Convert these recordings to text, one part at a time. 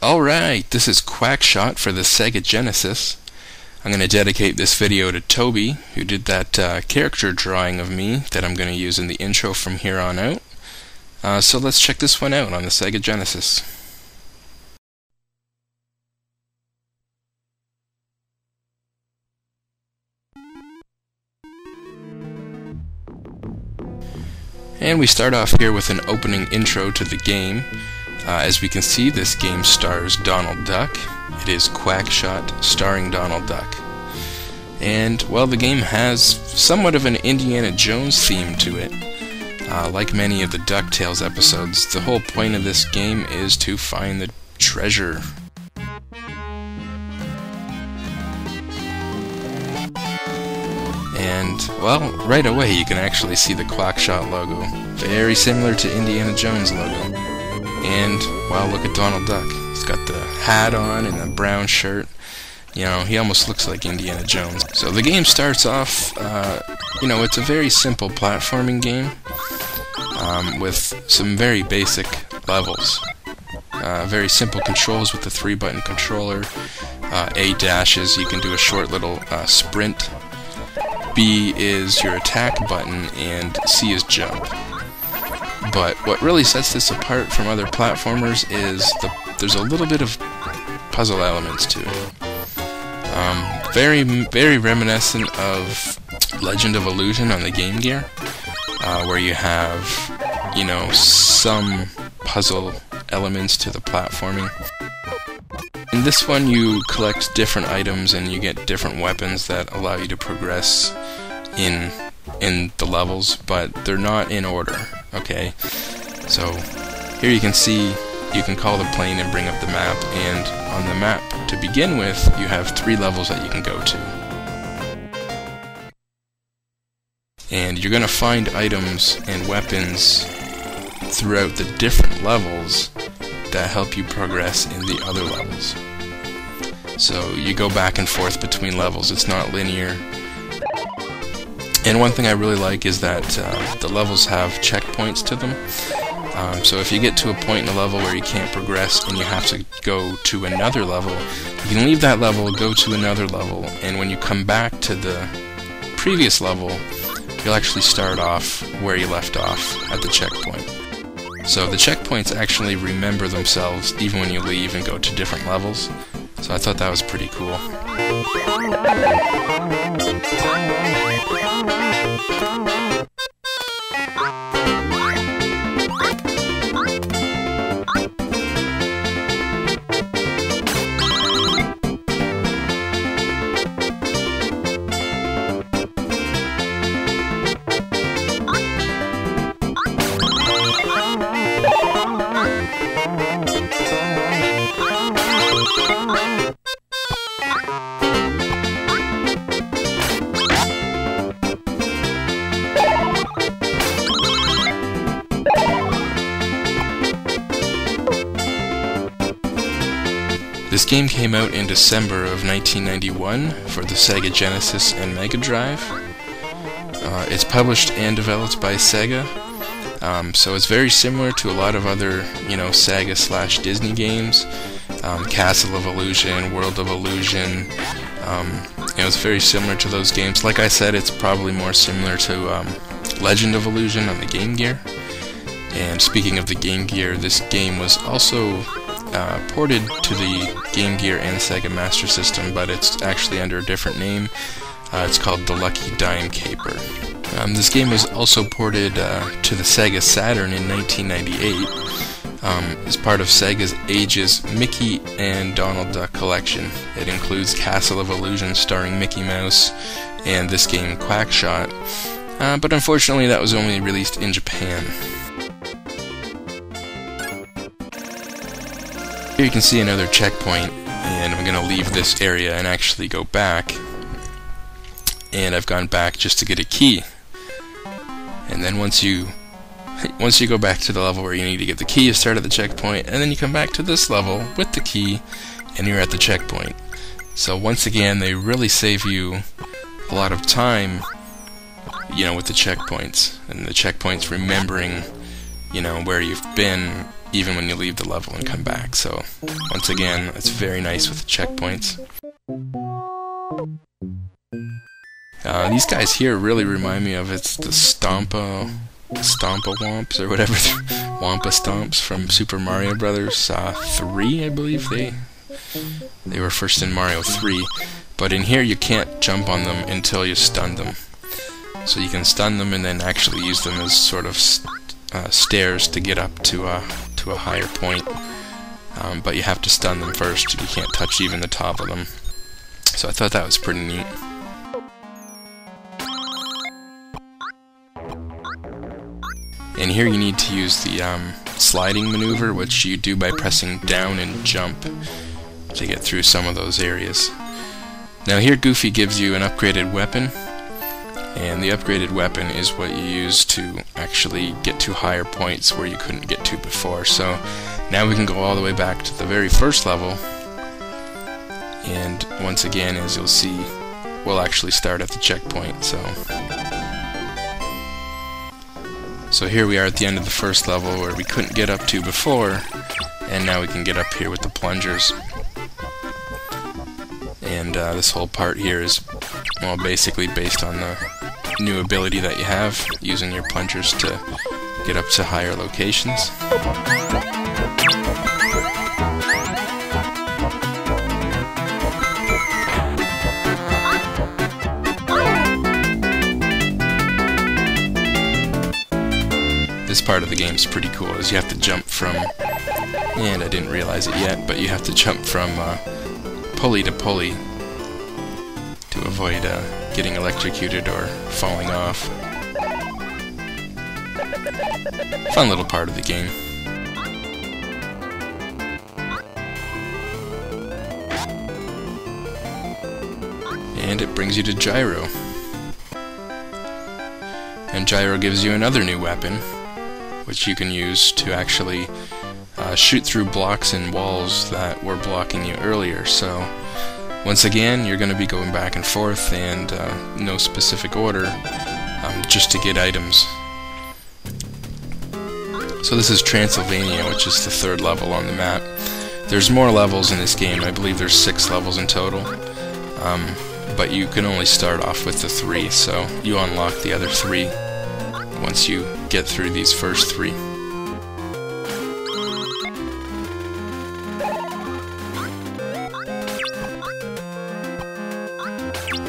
Alright, this is Quackshot for the Sega Genesis. I'm going to dedicate this video to Toby, who did that character drawing of me that I'm going to use in the intro from here on out. So let's check this one out on the Sega Genesis. And we start off here with an opening intro to the game. As we can see, this game stars Donald Duck. It is Quackshot starring Donald Duck. And, well, the game has somewhat of an Indiana Jones theme to it. Like many of the DuckTales episodes, the whole point of this game is to find the treasure. And, well, right away you can actually see the Quackshot logo. Very similar to Indiana Jones logo. And, well, look at Donald Duck. He's got the hat on and the brown shirt. You know, he almost looks like Indiana Jones. So the game starts off, it's a very simple platforming game with some very basic levels. Very simple controls with the 3-button controller. A dashes, you can do a short little sprint. B is your attack button, and C is jump. But what really sets this apart from other platformers is there's a little bit of puzzle elements to it. Very, very reminiscent of Legend of Illusion on the Game Gear, where you have, some puzzle elements to the platforming. In this one, you collect different items and you get different weapons that allow you to progress in the levels, but they're not in order. Okay, so here you can see you can call the plane and bring up the map, and on the map to begin with you have 3 levels that you can go to. And you're going to find items and weapons throughout the different levels that help you progress in the other levels. So you go back and forth between levels, it's not linear. And one thing I really like is that the levels have checkpoints to them. So if you get to a point in a level where you can't progress and you have to go to another level, you can leave that level, go to another level, and when you come back to the previous level, you'll actually start off where you left off at the checkpoint. So the checkpoints actually remember themselves even when you leave and go to different levels. So I thought that was pretty cool. This game came out in December of 1991 for the Sega Genesis and Mega Drive. It's published and developed by Sega, so it's very similar to a lot of other, Sega/Disney games. Castle of Illusion, World of Illusion. It's very similar to those games. Like I said, it's probably more similar to Legend of Illusion on the Game Gear. And speaking of the Game Gear, this game was also ported to the Game Gear and Sega Master System, but it's actually under a different name. It's called The Lucky Dime Caper. This game was also ported to the Sega Saturn in 1998 as part of Sega's Ages Mickey and Donald Duck collection. It includes Castle of Illusion starring Mickey Mouse and this game Quackshot, but unfortunately that was only released in Japan. Here you can see another checkpoint, and I'm going to leave this area and actually go back. And I've gone back just to get a key. And then once you go back to the level where you need to get the key, you start at the checkpoint, and then you come back to this level with the key, and you're at the checkpoint. So once again, they really save you a lot of time, you know, with the checkpoints, and the checkpoints remembering, you know, where you've been even when you leave the level and come back. So once again, it's very nice with the checkpoints. These guys here really remind me of, it's the Stompa Womps or whatever, Wampa Stomps from Super Mario Brothers 3, I believe. They were first in Mario 3, but in here you can't jump on them until you stun them. So you can stun them and then actually use them as sort of stairs to get up to a higher point. But you have to stun them first. You can't touch even the top of them. So I thought that was pretty neat. And here you need to use the sliding maneuver, which you do by pressing down and jump to get through some of those areas. Now here Goofy gives you an upgraded weapon, and the upgraded weapon is what you use to actually get to higher points where you couldn't get to before. So now we can go all the way back to the very first level, and once again, as you'll see, we'll actually start at the checkpoint. So here we are at the end of the first level where we couldn't get up to before, and now we can get up here with the plungers. And this whole part here is, well, basically based on the new ability that you have, using your plungers to get up to higher locations. This part of the game is pretty cool, is you have to jump from, and I didn't realize it yet, but you have to jump from pulley to pulley to avoid getting electrocuted or falling off. Fun little part of the game. And it brings you to Gyro. And Gyro gives you another new weapon, which you can use to actually shoot through blocks and walls that were blocking you earlier. So once again, you're going to be going back and forth, and no specific order, just to get items. So this is Transylvania, which is the third level on the map. There's more levels in this game. I believe there's 6 levels in total, but you can only start off with the 3, so you unlock the other 3 once you get through these first 3.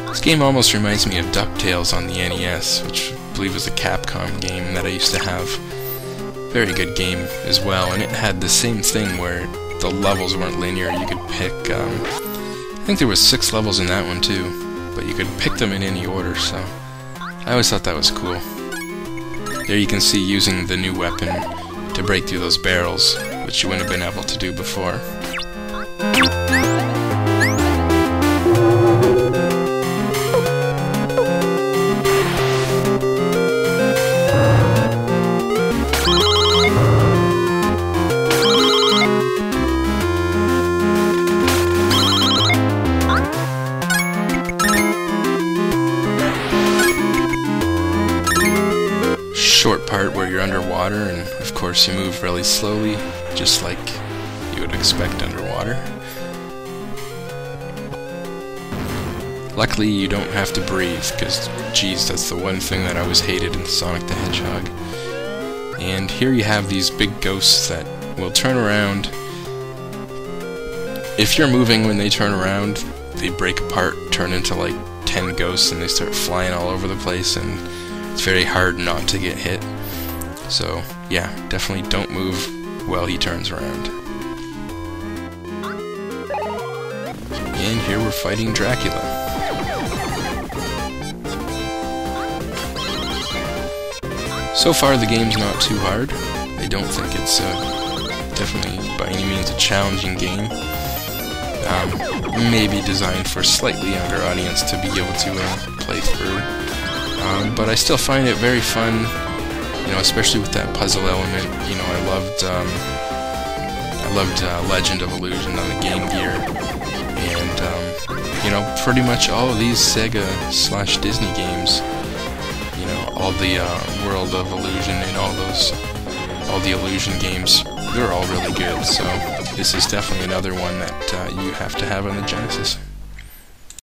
This game almost reminds me of DuckTales on the NES, which I believe was a Capcom game that I used to have. Very good game as well, and it had the same thing where the levels weren't linear. You could pick, I think there was 6 levels in that one too, but you could pick them in any order, so I always thought that was cool. There you can see using the new weapon to break through those barrels, which you wouldn't have been able to do before. Short part where you're underwater, and of course you move really slowly, just like you would expect underwater. Luckily you don't have to breathe, because geez, that's the one thing that I always hated in Sonic the Hedgehog. And here you have these big ghosts that will turn around. If you're moving when they turn around, they break apart, turn into like 10 ghosts, and they start flying all over the place, and it's very hard not to get hit. So yeah, definitely don't move while he turns around. And here we're fighting Dracula. So far the game's not too hard. I don't think it's definitely by any means a challenging game. Maybe designed for a slightly younger audience to be able to play through. But I still find it very fun, you know, especially with that puzzle element. You know, I loved Legend of Illusion on the Game Gear, and you know, pretty much all of these Sega/Disney games, you know, all the World of Illusion and all the Illusion games, they're all really good. So this is definitely another one that you have to have on the Genesis.